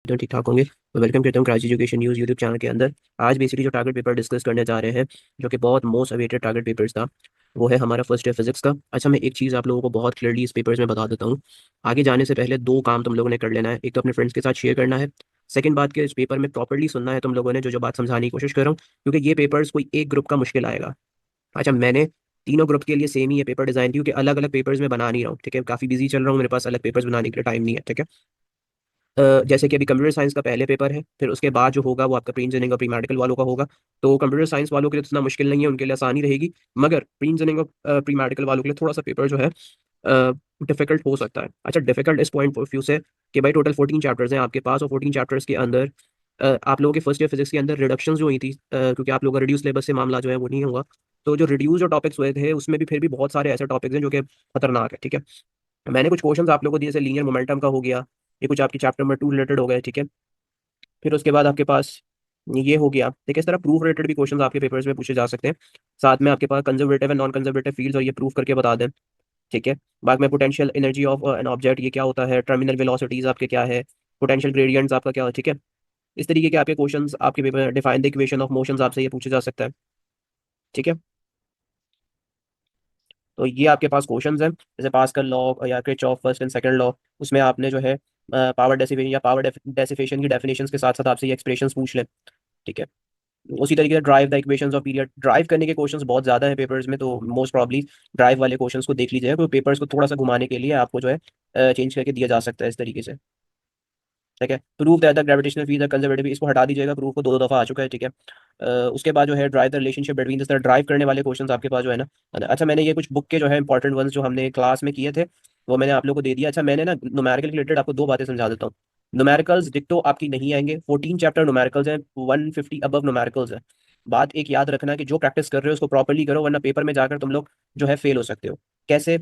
तो ठीक ठाक होंगे। तो वेलकम करता हूँ Karachi education news YouTube channel के अंदर। आज बेसिकली जो टारगेट पेपर डिस्कस करने जा रहे हैं, जो कि बहुत मोस्ट अवेटेड टारगेट पेपर्स था, वो है हमारा फर्स्ट ईयर फिजिक्स का। अच्छा, मैं एक चीज़ आप लोगों को बहुत क्लियरली इस पेपर्स में बता देता हूँ। आगे जाने से पहले दो काम तुम लोगों ने कर लेना है। एक तो अपने फ्रेंड्स के साथ शेयर करना है। सेकंड बात, के इस पेपर में प्रॉपर्ली सुनना है तुम लोगों ने, जो जो बात समझाने की कोशिश कर रहा हूँ, क्योंकि ये पेपर्स कोई एक ग्रुप का मुश्किल आएगा। अच्छा, मैंने तीनों ग्रुप के लिए सेम ही ये पेपर डिजाइन की, क्योंकि अलग अलग पेपर्स में बना नहीं रहा हूँ। ठीक है, काफ़ी बिजी चल रहा हूँ, मेरे पास अलग पेपर्स बनाने के लिए टाइम नहीं है। ठीक है। जैसे कि अभी कंप्यूटर साइंस का पहले पेपर है, फिर उसके बाद जो होगा वो आपका प्री इंजीनियरिंग और प्री मेडिकल वालों का होगा। तो कंप्यूटर साइंस वालों के लिए तो इतना मुश्किल नहीं है, उनके लिए आसानी रहेगी। मगर प्री इंजीनियरिंग और प्री मेडिकल वालों के लिए थोड़ा सा पेपर जो है डिफिकल्ट हो सकता है। अच्छा, डिफिकल्ट इस पॉइंट ऑफ व्यू से कि भाई टोटल 14 चैप्टर्स हैं आपके पास, और 14 चैप्टर्स के अंदर आप लोगों के फर्स्ट ईयर फिजिक्स के अंदर रिडक्शन जो हुई थी, क्योंकि आप लोगों का रिड्यूस सिलेबस से मामला जो है वो नहीं होगा। तो जो रिड्यूस जो टॉपिक्स हुए थे उसमें भी फिर भी बहुत सारे ऐसे टॉपिक्स हैं जो कि खतरनाक है। ठीक है। मैंने कुछ क्वेश्चंस आप लोगों को दिए, जैसे लीनियर मोमेंटम का हो गया, ये कुछ आपकी चैप्टर नंबर 2 रिलेटेड हो गए। ठीक है। फिर उसके बाद आपके पास ये हो गया। ठीक है, इस तरह प्रूफ रिलेटेड भी क्वेश्चंस आपके पेपर्स में पूछे जा सकते हैं। साथ में आपके पास conservative and non conservative fields, और ये प्रूफ करके बता दें। ठीक है। बाद में potential energy of an object, ये क्या होता है, टर्मिनल वेलोसिटीज आपके क्या है, पोटेंशियल ग्रेडियंट्स आपका क्या है। ठीक है। इस तरीके के आपके क्वेश्चंस आपके पेपर में, define the equation of motions आपसे ये पूछा जा सकता है। ठीक है। तो ये आपके पास क्वेश्चंस हैं, जैसे पास्कल लॉ या Kirchhoff first and second law. उसमें आपने जो है पावर डेसिपेशन या पावर डेसिपेशन की डेफिनेशंस के साथ साथ आपसे ये एक्सप्रेशंस पूछ लें। ठीक है। उसी तरीके से drive the equations of period, drive करने के क्वेश्चंस बहुत ज्यादा है पेपर्स में, तो मोस्ट प्रॉब्ली ड्राइव वाले क्वेश्चंस को देख लीजिएगा, क्योंकि पेपर्स को थोड़ा सा घुमाने के लिए आपको जो है चेंज करके दिया जा सकता है इस तरीके से। ठीक है। Proof that the gravitational field are conservative, इसको हटा दीजिएगा, प्रूफ को दो दो दफा आ चुका है। ठीक है। उसके बाद जो है drive the relationship between, this तरह ड्राइव करने वाले क्वेश्चंस आपके पास जो है ना। अच्छा, मैंने ये कुछ बुक के जो है इंपॉर्टेंट वंस जो हमने क्लास में किए थे, वो मैंने आप लोग को दे दिया। अच्छा, मैंने ना न्यूमेरिकल के रिलेटेड आपको दो बातें समझा देता हूँ। न्यूमेरिकल्स डिक्टो आपकी नहीं आएंगे, 14 चैप्टर न्यूमेरिकल्स हैं, 150 अबव न्यूमेरिकल्स है। बात एक याद रखना कि जो प्रैक्टिस कर रहे हो उसको प्रॉपर्ली करो, वरना पेपर में जाकर तुम लोग जो है फेल हो सकते हो। कैसे?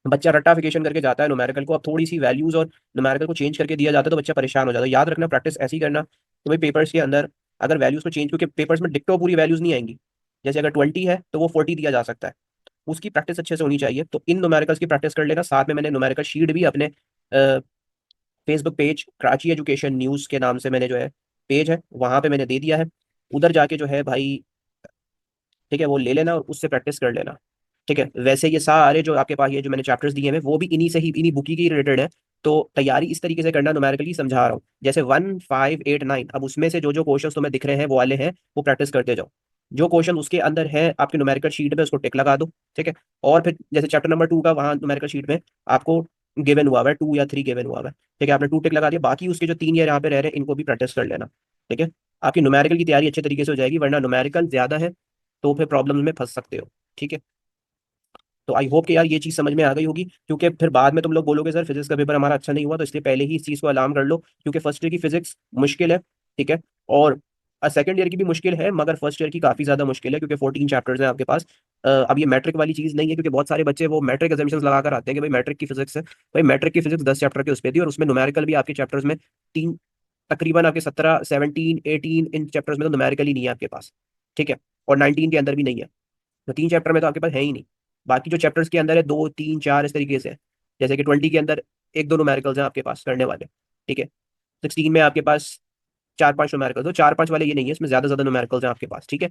बच्चा रट्टाफिकेशन करके जाता है न्यूमेरिकल को, अब थोड़ी सी वैल्यूज और न्यूमेरिकल को चेंज करके दिया जाता है तो बच्चा परेशान हो जाता है। याद रखना, प्रैक्टिस ऐसी करना तो भाई पेपर्स के अंदर अगर वैल्यूज को चेंज, क्योंकि पेपर्स में डिक्टो पूरी वैल्यूज नहीं आएंगी। जैसे अगर 20 है तो वो 40 दिया जा सकता है, उसकी प्रैक्टिस अच्छे से होनी चाहिए। तो इन न्यूमेरिकल्स की प्रैक्टिस कर लेना। साथ में मैंने न्यूमेरिकल शीट भी अपने Facebook page Karachi education news के नाम से मैंने जो है पेज है वहां पे मैंने दे दिया है। उधर जाके जो है भाई, ठीक है, वो ले लेना और उससे प्रैक्टिस कर लेना। ठीक है। वैसे ये सारे जो आपके पास ये जो मैंने चैप्टर्स दिए हैं वो भी इन्हीं से ही, इन्हीं बुकी के रिलेटेड है। तो तैयारी इस तरीके से करना, न्यूमेरिकली समझा रहा हूँ। जैसे 1, 5, 8, 9, अब उसमें से जो जो क्वेश्चन तुम्हें दिख रहे हैं वो वाले हैं, वो प्रैक्टिस करते जाओ। जो क्वेश्चन उसके अंदर है आपके न्यूमेरिकल शीट में, उसको टिक लगा दो। ठीक है। और फिर जैसे चैप्टर नंबर 2 का वहाँ न्यूमेरिकल शीट में आपको गिवन हुआ है 2 या 3 गिवन हुआ है। ठीक है, आपने 2 टिक लगा दिया, बाकी उसके जो 3 ईयर यहाँ पे रह रहे हैं इनको भी प्रैक्टिस कर लेना। ठीक है। आपकी न्यूमेरिकल की तैयारी अच्छे तरीके से हो जाएगी, वरना न्यूमेरिकल ज्यादा है तो फिर प्रॉब्लम में फंस सकते हो। ठीक है। तो आई होप कि यार ये चीज़ समझ में आ गई होगी, क्योंकि फिर बाद में तुम लोग बोलोगे सर फिजिक्स का पेपर हमारा अच्छा नहीं हुआ, तो इसलिए पहले ही इस चीज़ को अलार्म कर लो, क्योंकि फर्स्ट ईयर की फिजिक्स मुश्किल है। ठीक है। और सेकंड ईयर की भी मुश्किल है, मगर फर्स्ट ईयर की काफ़ी ज़्यादा मुश्किल है, क्योंकि 14 चैप्टर्स हैं आपके पास। अब ये मैट्रिक वाली चीज़ नहीं है, क्योंकि बहुत सारे बच्चे वो मैट्रिक एग्जामिशंस लगा कर आते हैं कि भाई मैट्रिक की फिजिक्स है। भाई मैट्रिक की फिजिक्स 10 चैप्टर के उस पर थी, और उसमें न्यूमेरिकल भी आपके चैप्टर्स में तीन, तकरीबन आपके 17, 17, 18 इन चैप्टर्स में तो न्यूमेरिकल ही नहीं है आपके पास। ठीक है। और 19 के अंदर भी नहीं है। तो 3 चैप्टर में तो आपके पास है ही नहीं। बाकी जो चैप्टर्स के अंदर है 2, 3, 4 इस तरीके से है। जैसे कि 20 के अंदर एक दो न्यूमेरिकल्स हैं आपके पास करने वाले। ठीक है। 16 में आपके पास 4, 5 न्यूमेरिकल्स, तो 4, 5 वाले ये नहीं है, इसमें ज्यादा ज्यादा न्यूमेरिकल्स हैं आपके पास। ठीक है।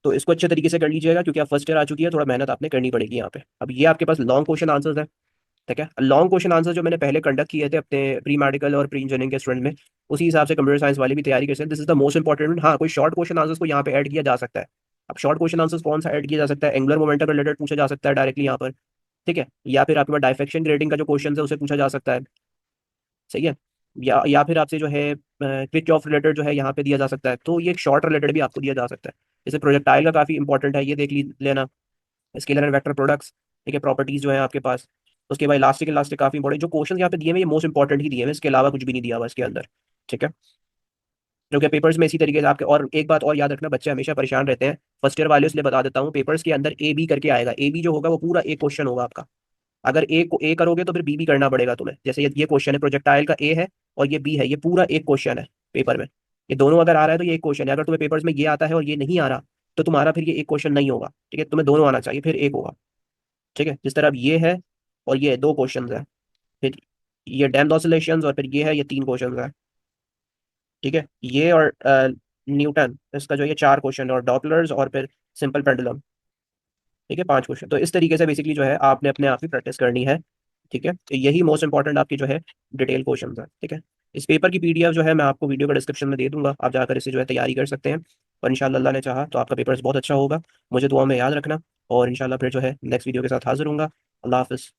तो इसको अच्छे तरीके से कर लीजिएगा, क्योंकि आप फर्स्ट ईयर आ चुकी है, थोड़ा मेहनत आपने करनी पड़ेगी यहाँ पे। अब ये आपके पास लॉन्ग क्वेश्चन आंसर्स है। ठीक है। लॉन्ग क्वेश्चन आंसर जो मैंने पहले कंडक्ट किए थे अपने प्री मेडिकल और प्री इंजीनियरिंग के स्टूडेंट में, उसी हिसाब से कंप्यूटर साइंस वाले भी तैयारी कर सकते हैं। This is the most important. हाँ, कोई शॉर्ट क्वेश्चन आंसर्स को यहाँ पे ऐड किया जा सकता है। अब शॉर्ट क्वेश्चन आंसर्स कौन सा ऐड किया जा सकता है? एंगुलर मोमेंटम रिलेटेड पूछा जा सकता है डायरेक्टली यहाँ पर। ठीक है। या फिर आपके पास डाइफेक्शन ग्रेडिंग का जो क्वेश्चन है उसे पूछा जा सकता है। सही है। या फिर आपसे जो है क्विक ऑफ रिलेटेड जो है यहाँ पे दिया जा सकता है, तो ये शॉर्ट रिलेटेड भी आपको दिया जा सकता है। जैसे प्रोजेक्टाइल का काफी इंपॉर्टेंट है, ये देख लेना। स्केलर एंड वेक्टर प्रोडक्ट्स, ठीक है, प्रॉपर्टीज जो है आपके पास। उसके बाद इलास्टिक, इलास्टिक काफी इंपॉर्टेंट, जो क्वेश्चन यहाँ पे दिए हुए ये मोस्ट इंपॉर्टेंट ही दिए हुए, इसके अलावा कुछ भी नहीं दिया हुआ इसके अंदर। ठीक है। जो कि पेपर्स में इसी तरीके से आपके, और एक बात और याद रखना, बच्चे हमेशा परेशान रहते हैं फर्स्ट ईयर वाले, इसलिए बता देता हूँ, पेपर्स के अंदर ए बी करके आएगा। ए बी जो होगा वो पूरा एक क्वेश्चन होगा आपका। अगर ए को ए करोगे तो फिर बी भी करना पड़ेगा तुम्हें। जैसे ये क्वेश्चन है प्रोजेक्टाइल का, ए है और ये बी है, ये पूरा एक क्वेश्चन है पेपर में। ये दोनों अगर आ रहा है तो ये एक क्वेश्चन है। अगर तुम्हें पेपर्स में ये आता है और ये नहीं आ रहा, तो तुम्हारा फिर ये एक क्वेश्चन नहीं होगा। ठीक है, तुम्हें दोनों आना चाहिए फिर एक होगा। ठीक है। जिस तरह अब ये है और ये दो क्वेश्चन है, फिर ये डैम्प्ड ऑसिलेशंस, और फिर ये है, ये 3 क्वेश्चन है। ठीक है, ये और न्यूटन, इसका जो ये 4 क्वेश्चन, और डॉपलर्स, और फिर सिंपल पेंडुलम। ठीक है, 5 क्वेश्चन। तो इस तरीके से बेसिकली जो है आपने अपने आप ही प्रैक्टिस करनी है। ठीक है, तो यही मोस्ट इंपॉर्टेंट आपकी जो है डिटेल क्वेश्चन है। ठीक है, इस पेपर की पीडीएफ जो है मैं आपको वीडियो का डिस्क्रिप्शन में दे दूंगा, आप जाकर इसे जो है तैयारी कर सकते हैं। और इंशाल्लाह अल्लाह ने चाहा तो आपका पेपर बहुत अच्छा होगा। मुझे दुआ में याद रखना, और इंशाल्लाह फिर जो है नेक्स्ट वीडियो के साथ हाजिर होऊंगा। अल्लाह हाफिज़।